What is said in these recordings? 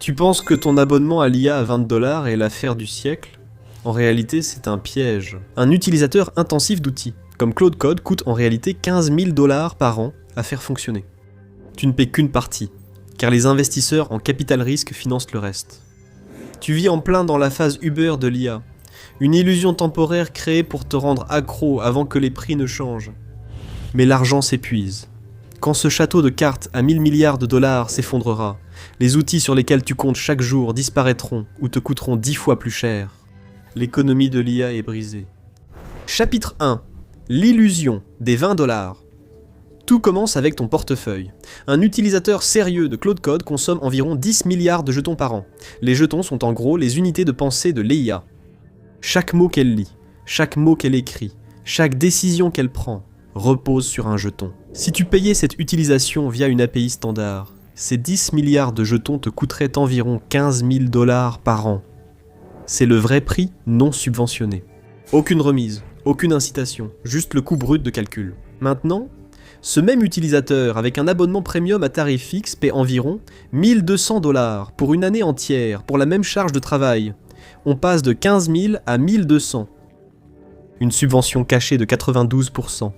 Tu penses que ton abonnement à l'IA à 20$ est l'affaire du siècle? En réalité, c'est un piège. Un utilisateur intensif d'outils, comme Claude Code, coûte en réalité 15 000$ par an à faire fonctionner. Tu ne paies qu'une partie, car les investisseurs en capital risque financent le reste. Tu vis en plein dans la phase Uber de l'IA, une illusion temporaire créée pour te rendre accro avant que les prix ne changent. Mais l'argent s'épuise. Quand ce château de cartes à 1000 milliards de dollars s'effondrera, les outils sur lesquels tu comptes chaque jour disparaîtront ou te coûteront 10 fois plus cher. L'économie de l'IA est brisée. Chapitre 1. L'illusion des 20$. Tout commence avec ton portefeuille. Un utilisateur sérieux de Claude Code consomme environ 10 milliards de jetons par an. Les jetons sont en gros les unités de pensée de l'IA. Chaque mot qu'elle lit, chaque mot qu'elle écrit, chaque décision qu'elle prend repose sur un jeton. Si tu payais cette utilisation via une API standard, ces 10 milliards de jetons te coûteraient environ 15 000$ par an. C'est le vrai prix non subventionné. Aucune remise, aucune incitation, juste le coût brut de calcul. Maintenant, ce même utilisateur avec un abonnement premium à tarif fixe paie environ 1200$ pour une année entière pour la même charge de travail. On passe de 15 000 à 1200. Une subvention cachée de 92%.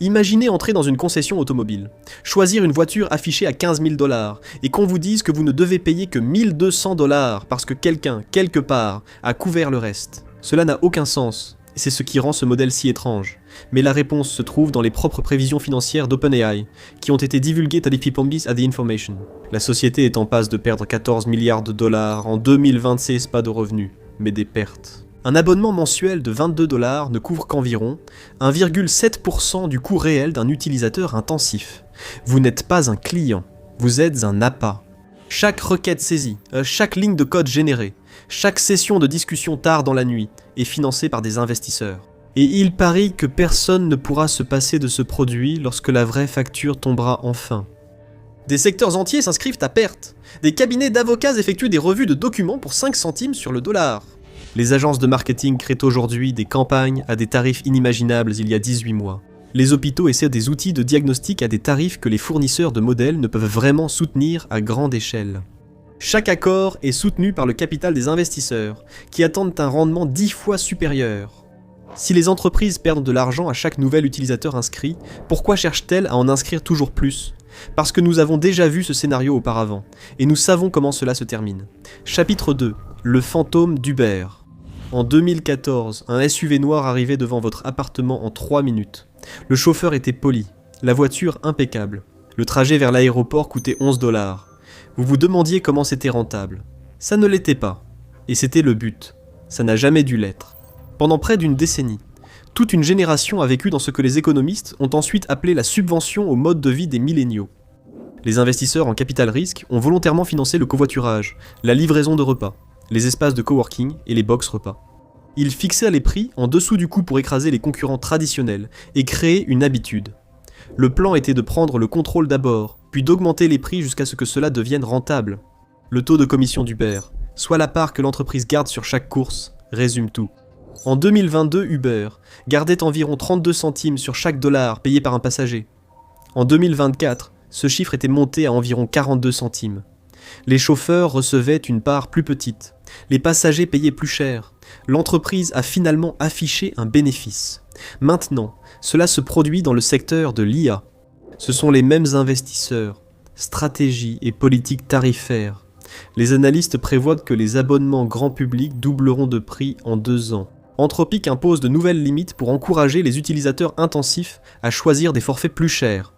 Imaginez entrer dans une concession automobile, choisir une voiture affichée à 15 000$ et qu'on vous dise que vous ne devez payer que 1200$ parce que quelqu'un, quelque part, a couvert le reste. Cela n'a aucun sens, et c'est ce qui rend ce modèle si étrange. Mais la réponse se trouve dans les propres prévisions financières d'OpenAI, qui ont été divulguées à Diffie at the Information. La société est en passe de perdre 14 milliards de dollars en 2026, pas de revenus, mais des pertes. Un abonnement mensuel de 22$ ne couvre qu'environ 1,7% du coût réel d'un utilisateur intensif. Vous n'êtes pas un client, vous êtes un appât. Chaque requête saisie, chaque ligne de code générée, chaque session de discussion tard dans la nuit est financée par des investisseurs. Et il parie que personne ne pourra se passer de ce produit lorsque la vraie facture tombera enfin. Des secteurs entiers s'inscrivent à perte. Des cabinets d'avocats effectuent des revues de documents pour 5 centimes sur le dollar. Les agences de marketing créent aujourd'hui des campagnes à des tarifs inimaginables il y a 18 mois. Les hôpitaux essaient des outils de diagnostic à des tarifs que les fournisseurs de modèles ne peuvent vraiment soutenir à grande échelle. Chaque accord est soutenu par le capital des investisseurs, qui attendent un rendement 10 fois supérieur. Si les entreprises perdent de l'argent à chaque nouvel utilisateur inscrit, pourquoi cherchent-elles à en inscrire toujours plus ? Parce que nous avons déjà vu ce scénario auparavant, et nous savons comment cela se termine. Chapitre 2. Le fantôme d'Uber. En 2014, un SUV noir arrivait devant votre appartement en 3 minutes. Le chauffeur était poli, la voiture impeccable. Le trajet vers l'aéroport coûtait 11$. Vous vous demandiez comment c'était rentable. Ça ne l'était pas. Et c'était le but. Ça n'a jamais dû l'être. Pendant près d'une décennie, toute une génération a vécu dans ce que les économistes ont ensuite appelé la subvention au mode de vie des milléniaux. Les investisseurs en capital risque ont volontairement financé le covoiturage, la livraison de repas, les espaces de coworking et les box repas. Ils fixèrent les prix en dessous du coût pour écraser les concurrents traditionnels et créer une habitude. Le plan était de prendre le contrôle d'abord, puis d'augmenter les prix jusqu'à ce que cela devienne rentable. Le taux de commission d'Uber, soit la part que l'entreprise garde sur chaque course, résume tout. En 2022, Uber gardait environ 32 centimes sur chaque dollar payé par un passager. En 2024, ce chiffre était monté à environ 42 centimes. Les chauffeurs recevaient une part plus petite. Les passagers payaient plus cher. L'entreprise a finalement affiché un bénéfice. Maintenant, cela se produit dans le secteur de l'IA. Ce sont les mêmes investisseurs, stratégies et politiques tarifaires. Les analystes prévoient que les abonnements grand public doubleront de prix en 2 ans. Anthropic impose de nouvelles limites pour encourager les utilisateurs intensifs à choisir des forfaits plus chers.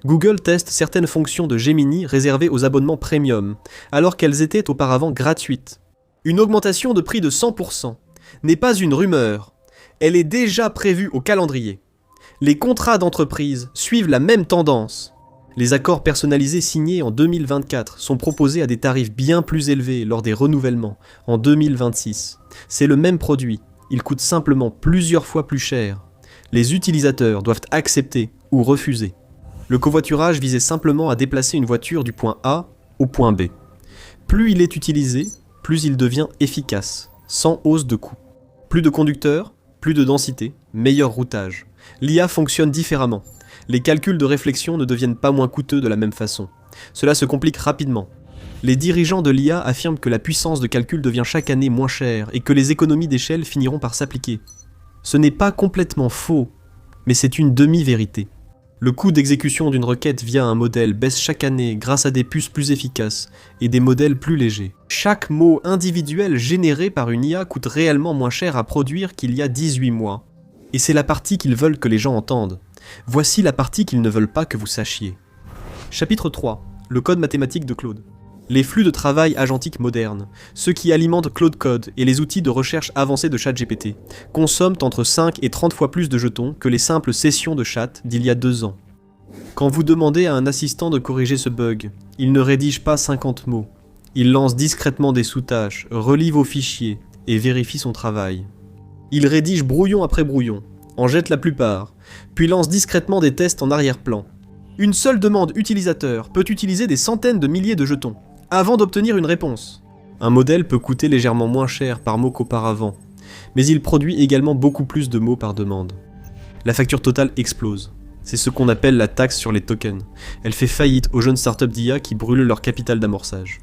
Google teste certaines fonctions de Gemini réservées aux abonnements premium, alors qu'elles étaient auparavant gratuites. Une augmentation de prix de 100% n'est pas une rumeur, elle est déjà prévue au calendrier. Les contrats d'entreprise suivent la même tendance. Les accords personnalisés signés en 2024 sont proposés à des tarifs bien plus élevés lors des renouvellements en 2026. C'est le même produit, il coûte simplement plusieurs fois plus cher. Les utilisateurs doivent accepter ou refuser. Le covoiturage visait simplement à déplacer une voiture du point A au point B. Plus il est utilisé, plus il devient efficace, sans hausse de coût. Plus de conducteurs, plus de densité, meilleur routage. L'IA fonctionne différemment. Les calculs de réflexion ne deviennent pas moins coûteux de la même façon. Cela se complique rapidement. Les dirigeants de l'IA affirment que la puissance de calcul devient chaque année moins chère et que les économies d'échelle finiront par s'appliquer. Ce n'est pas complètement faux, mais c'est une demi-vérité. Le coût d'exécution d'une requête via un modèle baisse chaque année grâce à des puces plus efficaces et des modèles plus légers. Chaque mot individuel généré par une IA coûte réellement moins cher à produire qu'il y a 18 mois. Et c'est la partie qu'ils veulent que les gens entendent. Voici la partie qu'ils ne veulent pas que vous sachiez. Chapitre 3. Le code mathématique de Claude. Les flux de travail agentique modernes, ceux qui alimentent Claude Code et les outils de recherche avancés de ChatGPT, consomment entre 5 et 30 fois plus de jetons que les simples sessions de chat d'il y a 2 ans. Quand vous demandez à un assistant de corriger ce bug, il ne rédige pas 50 mots. Il lance discrètement des sous-tâches, relie vos fichiers et vérifie son travail. Il rédige brouillon après brouillon, en jette la plupart, puis lance discrètement des tests en arrière-plan. Une seule demande utilisateur peut utiliser des centaines de milliers de jetons, avant d'obtenir une réponse. Un modèle peut coûter légèrement moins cher par mot qu'auparavant, mais il produit également beaucoup plus de mots par demande. La facture totale explose. C'est ce qu'on appelle la taxe sur les tokens. Elle fait faillite aux jeunes startups d'IA qui brûlent leur capital d'amorçage.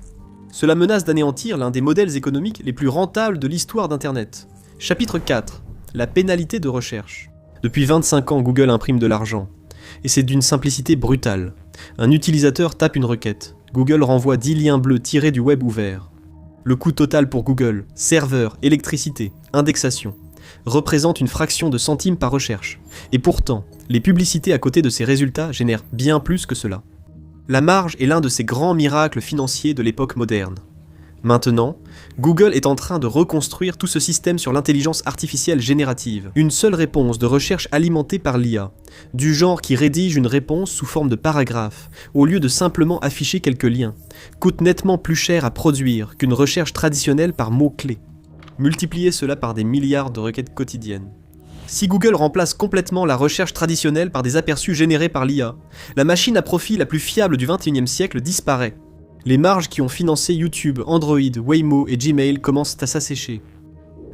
Cela menace d'anéantir l'un des modèles économiques les plus rentables de l'histoire d'Internet. Chapitre 4. La pénalité de recherche. Depuis 25 ans, Google imprime de l'argent. Et c'est d'une simplicité brutale. Un utilisateur tape une requête. Google renvoie 10 liens bleus tirés du web ouvert. Le coût total pour Google, serveur, électricité, indexation, représente une fraction de centimes par recherche. Et pourtant, les publicités à côté de ces résultats génèrent bien plus que cela. La marge est l'un de ces grands miracles financiers de l'époque moderne. Maintenant, Google est en train de reconstruire tout ce système sur l'intelligence artificielle générative. Une seule réponse de recherche alimentée par l'IA, du genre qui rédige une réponse sous forme de paragraphe, au lieu de simplement afficher quelques liens, coûte nettement plus cher à produire qu'une recherche traditionnelle par mots-clés. Multipliez cela par des milliards de requêtes quotidiennes. Si Google remplace complètement la recherche traditionnelle par des aperçus générés par l'IA, la machine à profit la plus fiable du XXIe siècle disparaît. Les marges qui ont financé YouTube, Android, Waymo et Gmail commencent à s'assécher.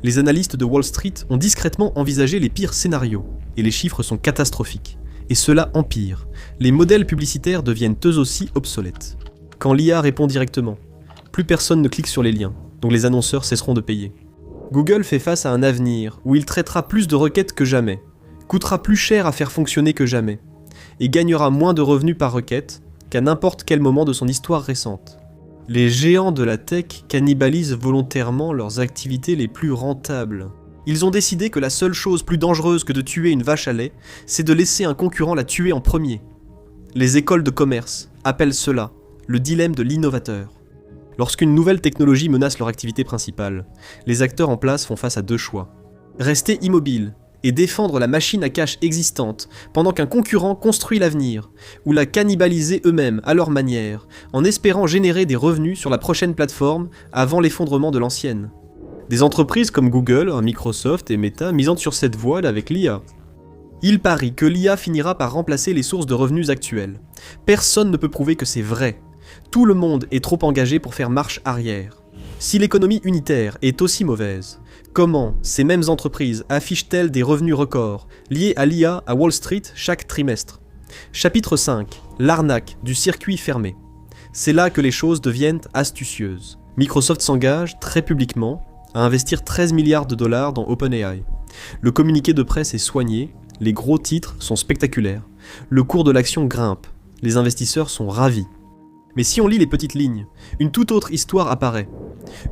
Les analystes de Wall Street ont discrètement envisagé les pires scénarios, et les chiffres sont catastrophiques. Et cela empire. Les modèles publicitaires deviennent eux aussi obsolètes. Quand l'IA répond directement, plus personne ne clique sur les liens, donc les annonceurs cesseront de payer. Google fait face à un avenir où il traitera plus de requêtes que jamais, coûtera plus cher à faire fonctionner que jamais, et gagnera moins de revenus par requête qu'à n'importe quel moment de son histoire récente. Les géants de la tech cannibalisent volontairement leurs activités les plus rentables. Ils ont décidé que la seule chose plus dangereuse que de tuer une vache à lait, c'est de laisser un concurrent la tuer en premier. Les écoles de commerce appellent cela le dilemme de l'innovateur. Lorsqu'une nouvelle technologie menace leur activité principale, les acteurs en place font face à 2 choix. Rester immobile et défendre la machine à cash existante pendant qu'un concurrent construit l'avenir, ou la cannibaliser eux-mêmes à leur manière, en espérant générer des revenus sur la prochaine plateforme avant l'effondrement de l'ancienne. Des entreprises comme Google, Microsoft et Meta misant sur cette voie avec l'IA. Ils parient que l'IA finira par remplacer les sources de revenus actuelles. Personne ne peut prouver que c'est vrai. Tout le monde est trop engagé pour faire marche arrière. Si l'économie unitaire est aussi mauvaise, comment ces mêmes entreprises affichent-elles des revenus records liés à l'IA à Wall Street chaque trimestre? Chapitre 5. L'arnaque du circuit fermé. C'est là que les choses deviennent astucieuses. Microsoft s'engage, très publiquement, à investir 13 milliards de dollars dans OpenAI. Le communiqué de presse est soigné, les gros titres sont spectaculaires, le cours de l'action grimpe, les investisseurs sont ravis. Mais si on lit les petites lignes, une toute autre histoire apparaît.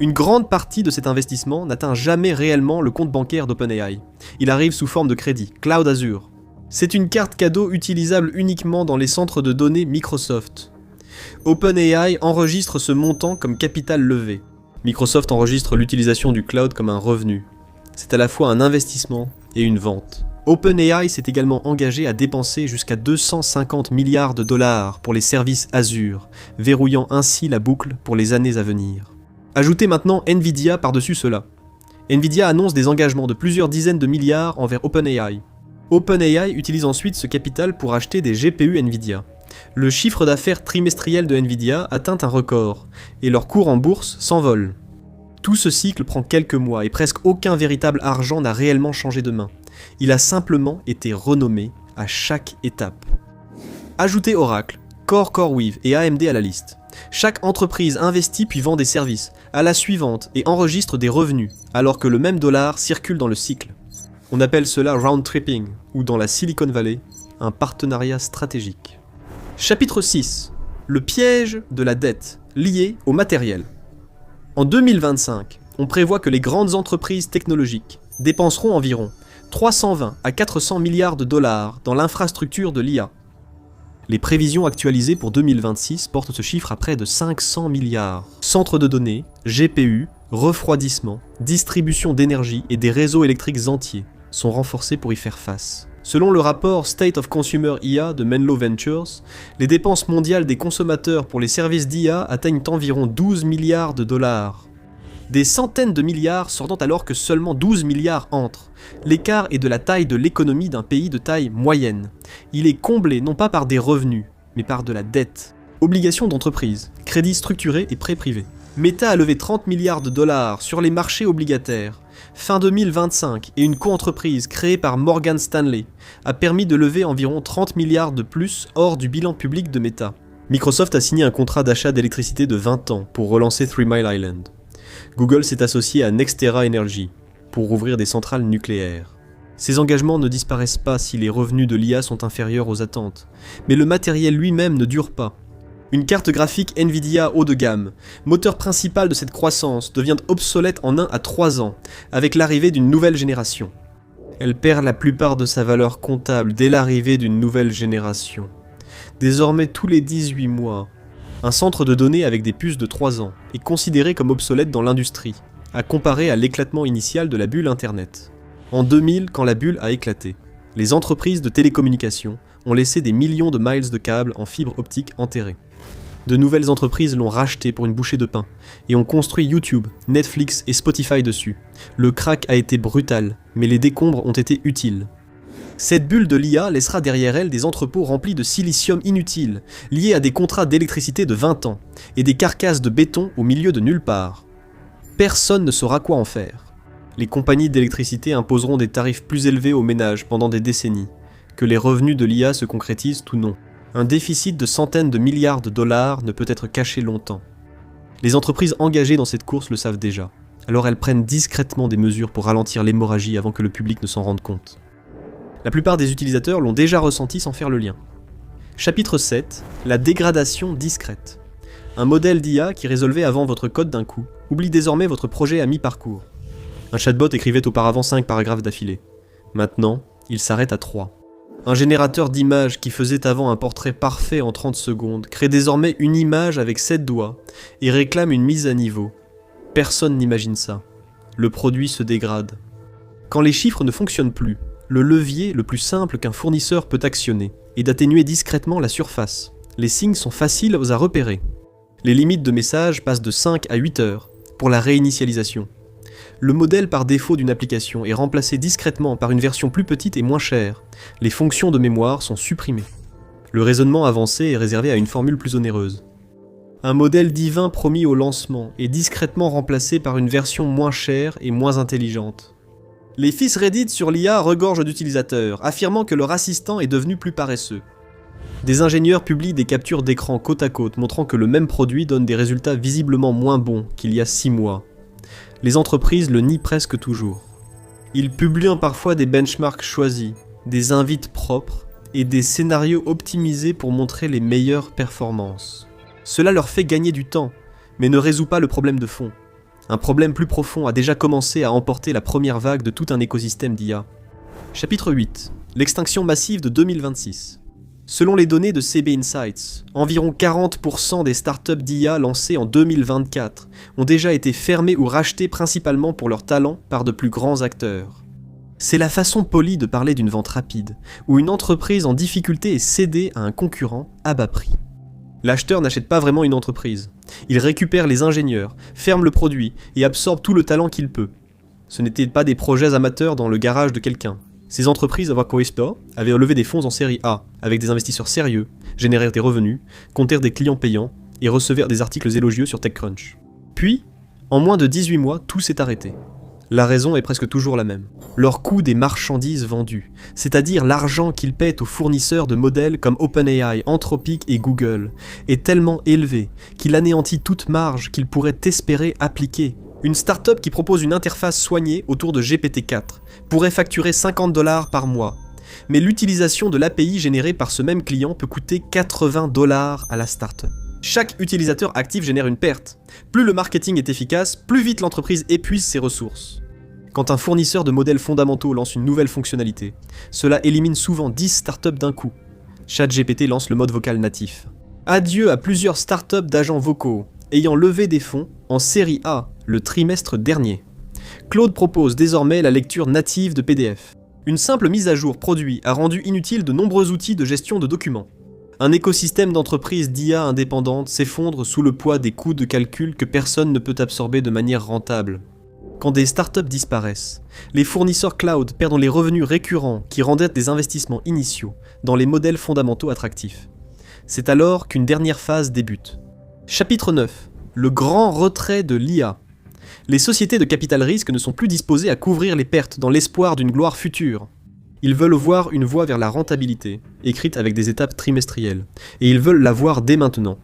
Une grande partie de cet investissement n'atteint jamais réellement le compte bancaire d'OpenAI. Il arrive sous forme de crédit, Cloud Azure. C'est une carte cadeau utilisable uniquement dans les centres de données Microsoft. OpenAI enregistre ce montant comme capital levé. Microsoft enregistre l'utilisation du cloud comme un revenu. C'est à la fois un investissement et une vente. OpenAI s'est également engagé à dépenser jusqu'à 250 milliards de dollars pour les services Azure, verrouillant ainsi la boucle pour les années à venir. Ajoutez maintenant Nvidia par-dessus cela. Nvidia annonce des engagements de plusieurs dizaines de milliards envers OpenAI. OpenAI utilise ensuite ce capital pour acheter des GPU Nvidia. Le chiffre d'affaires trimestriel de Nvidia atteint un record, et leur cours en bourse s'envole. Tout ce cycle prend quelques mois et presque aucun véritable argent n'a réellement changé de main. Il a simplement été renommé à chaque étape. Ajoutez Oracle, Core CoreWeave et AMD à la liste. Chaque entreprise investit puis vend des services à la suivante et enregistre des revenus, alors que le même dollar circule dans le cycle. On appelle cela round tripping, ou dans la Silicon Valley, un partenariat stratégique. Chapitre 6. Le piège de la dette, lié au matériel. En 2025, on prévoit que les grandes entreprises technologiques dépenseront environ 320 à 400 milliards de dollars dans l'infrastructure de l'IA. Les prévisions actualisées pour 2026 portent ce chiffre à près de 500 milliards. Centres de données, GPU, refroidissement, distribution d'énergie et des réseaux électriques entiers sont renforcés pour y faire face. Selon le rapport State of Consumer IA de Menlo Ventures, les dépenses mondiales des consommateurs pour les services d'IA atteignent environ 12 milliards de dollars. Des centaines de milliards sortant alors que seulement 12 milliards entrent. L'écart est de la taille de l'économie d'un pays de taille moyenne. Il est comblé non pas par des revenus, mais par de la dette. Obligations d'entreprise, crédits structurés et prêts privés. Meta a levé 30 milliards de dollars sur les marchés obligataires. Fin 2025, et une coentreprise créée par Morgan Stanley a permis de lever environ 30 milliards de plus hors du bilan public de Meta. Microsoft a signé un contrat d'achat d'électricité de 20 ans pour relancer 3 Mile Island. Google s'est associé à NextEra Energy pour ouvrir des centrales nucléaires. Ces engagements ne disparaissent pas si les revenus de l'IA sont inférieurs aux attentes, mais le matériel lui-même ne dure pas. Une carte graphique Nvidia haut de gamme, moteur principal de cette croissance, devient obsolète en 1 à 3 ans, avec l'arrivée d'une nouvelle génération. Elle perd la plupart de sa valeur comptable dès l'arrivée d'une nouvelle génération. Désormais tous les 18 mois, un centre de données avec des puces de 3 ans est considéré comme obsolète dans l'industrie, à comparer à l'éclatement initial de la bulle Internet. En 2000, quand la bulle a éclaté, les entreprises de télécommunications ont laissé des millions de miles de câbles en fibre optique enterrés. De nouvelles entreprises l'ont racheté pour une bouchée de pain et ont construit YouTube, Netflix et Spotify dessus. Le crack a été brutal, mais les décombres ont été utiles. Cette bulle de l'IA laissera derrière elle des entrepôts remplis de silicium inutile, liés à des contrats d'électricité de 20 ans, et des carcasses de béton au milieu de nulle part. Personne ne saura quoi en faire. Les compagnies d'électricité imposeront des tarifs plus élevés aux ménages pendant des décennies, que les revenus de l'IA se concrétisent ou non. Un déficit de centaines de milliards de dollars ne peut être caché longtemps. Les entreprises engagées dans cette course le savent déjà, alors elles prennent discrètement des mesures pour ralentir l'hémorragie avant que le public ne s'en rende compte. La plupart des utilisateurs l'ont déjà ressenti sans faire le lien. Chapitre 7. La dégradation discrète. Un modèle d'IA qui résolvait avant votre code d'un coup oublie désormais votre projet à mi-parcours. Un chatbot écrivait auparavant 5 paragraphes d'affilée. Maintenant, il s'arrête à 3. Un générateur d'images qui faisait avant un portrait parfait en 30 secondes crée désormais une image avec 7 doigts et réclame une mise à niveau. Personne n'imagine ça. Le produit se dégrade. Quand les chiffres ne fonctionnent plus, le levier le plus simple qu'un fournisseur peut actionner est d'atténuer discrètement la surface. Les signes sont faciles à repérer. Les limites de message passent de 5 à 8 heures pour la réinitialisation. Le modèle par défaut d'une application est remplacé discrètement par une version plus petite et moins chère. Les fonctions de mémoire sont supprimées. Le raisonnement avancé est réservé à une formule plus onéreuse. Un modèle divin promis au lancement est discrètement remplacé par une version moins chère et moins intelligente. Les fils Reddit sur l'IA regorgent d'utilisateurs, affirmant que leur assistant est devenu plus paresseux. Des ingénieurs publient des captures d'écran côte à côte montrant que le même produit donne des résultats visiblement moins bons qu'il y a 6 mois. Les entreprises le nient presque toujours. Ils publient parfois des benchmarks choisis, des invites propres et des scénarios optimisés pour montrer les meilleures performances. Cela leur fait gagner du temps, mais ne résout pas le problème de fond. Un problème plus profond a déjà commencé à emporter la première vague de tout un écosystème d'IA. Chapitre 8. L'extinction massive de 2026. Selon les données de CB Insights, environ 40% des startups d'IA lancées en 2024 ont déjà été fermées ou rachetées principalement pour leur talent par de plus grands acteurs. C'est la façon polie de parler d'une vente rapide, où une entreprise en difficulté est cédée à un concurrent à bas prix. L'acheteur n'achète pas vraiment une entreprise. Il récupère les ingénieurs, ferme le produit et absorbe tout le talent qu'il peut. Ce n'étaient pas des projets amateurs dans le garage de quelqu'un. Ces entreprises avant Coisto avaient levé des fonds en série A, avec des investisseurs sérieux, générèrent des revenus, comptèrent des clients payants et recevèrent des articles élogieux sur TechCrunch. Puis, en moins de 18 mois, tout s'est arrêté. La raison est presque toujours la même. Leur coût des marchandises vendues, c'est-à-dire l'argent qu'ils paient aux fournisseurs de modèles comme OpenAI, Anthropic et Google, est tellement élevé qu'il anéantit toute marge qu'ils pourraient espérer appliquer. Une start-up qui propose une interface soignée autour de GPT-4 pourrait facturer 50 $ par mois, mais l'utilisation de l'API générée par ce même client peut coûter 80 $ à la start-up. Chaque utilisateur actif génère une perte. Plus le marketing est efficace, plus vite l'entreprise épuise ses ressources. Quand un fournisseur de modèles fondamentaux lance une nouvelle fonctionnalité, cela élimine souvent 10 startups d'un coup. ChatGPT lance le mode vocal natif. Adieu à plusieurs startups d'agents vocaux ayant levé des fonds en série A le trimestre dernier. Claude propose désormais la lecture native de PDF. Une simple mise à jour produit a rendu inutile de nombreux outils de gestion de documents. Un écosystème d'entreprises d'IA indépendantes s'effondre sous le poids des coûts de calcul que personne ne peut absorber de manière rentable. Quand des startups disparaissent, les fournisseurs cloud perdent les revenus récurrents qui rendaient des investissements initiaux dans les modèles fondamentaux attractifs. C'est alors qu'une dernière phase débute. Chapitre 9. Le grand retrait de l'IA. Les sociétés de capital risque ne sont plus disposées à couvrir les pertes dans l'espoir d'une gloire future. Ils veulent voir une voie vers la rentabilité, écrite avec des étapes trimestrielles, et ils veulent la voir dès maintenant.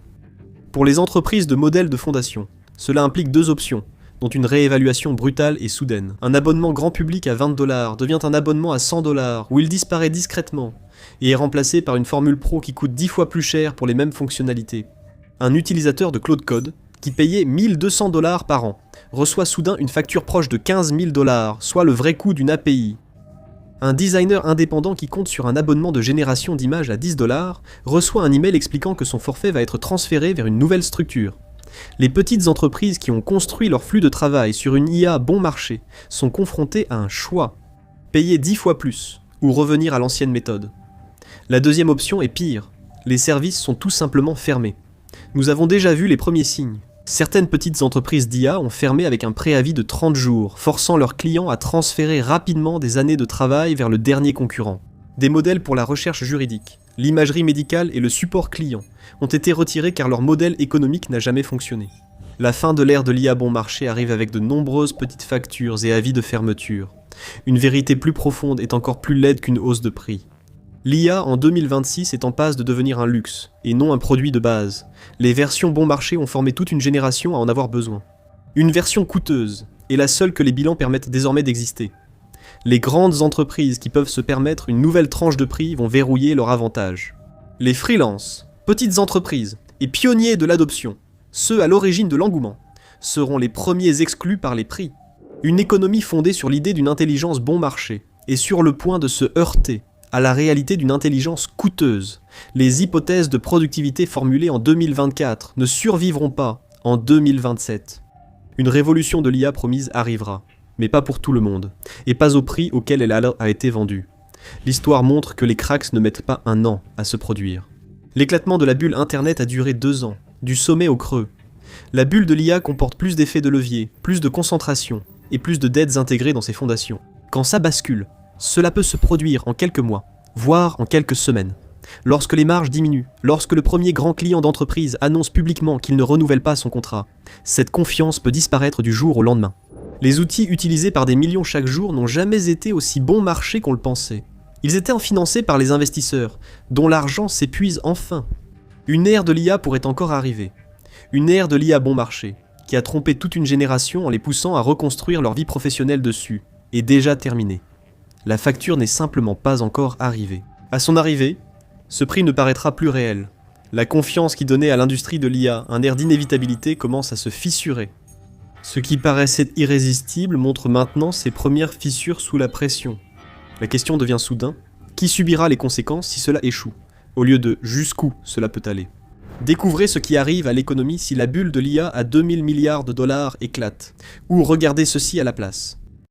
Pour les entreprises de modèles de fondation, cela implique deux options, dont une réévaluation brutale et soudaine. Un abonnement grand public à 20 $ devient un abonnement à 100 $, où il disparaît discrètement, et est remplacé par une formule pro qui coûte 10 fois plus cher pour les mêmes fonctionnalités. Un utilisateur de Claude Code, qui payait 1 200 $ par an, reçoit soudain une facture proche de 15 000 $, soit le vrai coût d'une API. Un designer indépendant qui compte sur un abonnement de génération d'images à 10 $ reçoit un email expliquant que son forfait va être transféré vers une nouvelle structure. Les petites entreprises qui ont construit leur flux de travail sur une IA bon marché sont confrontées à un choix. Payer 10 fois plus, ou revenir à l'ancienne méthode. La deuxième option est pire. Les services sont tout simplement fermés. Nous avons déjà vu les premiers signes. Certaines petites entreprises d'IA ont fermé avec un préavis de 30 jours, forçant leurs clients à transférer rapidement des années de travail vers le dernier concurrent. Des modèles pour la recherche juridique, l'imagerie médicale et le support client ont été retirés car leur modèle économique n'a jamais fonctionné. La fin de l'ère de l'IA bon marché arrive avec de nombreuses petites factures et avis de fermeture. Une vérité plus profonde est encore plus laide qu'une hausse de prix. L'IA en 2026 est en passe de devenir un luxe, et non un produit de base. Les versions bon marché ont formé toute une génération à en avoir besoin. Une version coûteuse, est la seule que les bilans permettent désormais d'exister. Les grandes entreprises qui peuvent se permettre une nouvelle tranche de prix vont verrouiller leur avantage. Les freelances, petites entreprises et pionniers de l'adoption, ceux à l'origine de l'engouement, seront les premiers exclus par les prix. Une économie fondée sur l'idée d'une intelligence bon marché est sur le point de se heurter à la réalité d'une intelligence coûteuse. Les hypothèses de productivité formulées en 2024 ne survivront pas en 2027. Une révolution de l'IA promise arrivera, mais pas pour tout le monde, et pas au prix auquel elle a été vendue. L'histoire montre que les cracks ne mettent pas un an à se produire. L'éclatement de la bulle Internet a duré 2 ans, du sommet au creux. La bulle de l'IA comporte plus d'effets de levier, plus de concentration, et plus de dettes intégrées dans ses fondations. Quand ça bascule, cela peut se produire en quelques mois, voire en quelques semaines. Lorsque les marges diminuent, lorsque le premier grand client d'entreprise annonce publiquement qu'il ne renouvelle pas son contrat, cette confiance peut disparaître du jour au lendemain. Les outils utilisés par des millions chaque jour n'ont jamais été aussi bon marché qu'on le pensait. Ils étaient financés par les investisseurs, dont l'argent s'épuise enfin. Une ère de l'IA pourrait encore arriver. Une ère de l'IA bon marché, qui a trompé toute une génération en les poussant à reconstruire leur vie professionnelle dessus, est déjà terminée. La facture n'est simplement pas encore arrivée. À son arrivée, ce prix ne paraîtra plus réel. La confiance qui donnait à l'industrie de l'IA un air d'inévitabilité commence à se fissurer. Ce qui paraissait irrésistible montre maintenant ses premières fissures sous la pression. La question devient soudain, qui subira les conséquences si cela échoue, au lieu de jusqu'où cela peut aller. Découvrez ce qui arrive à l'économie si la bulle de l'IA à 2000 milliards de $ éclate, ou regardez ceci à la place.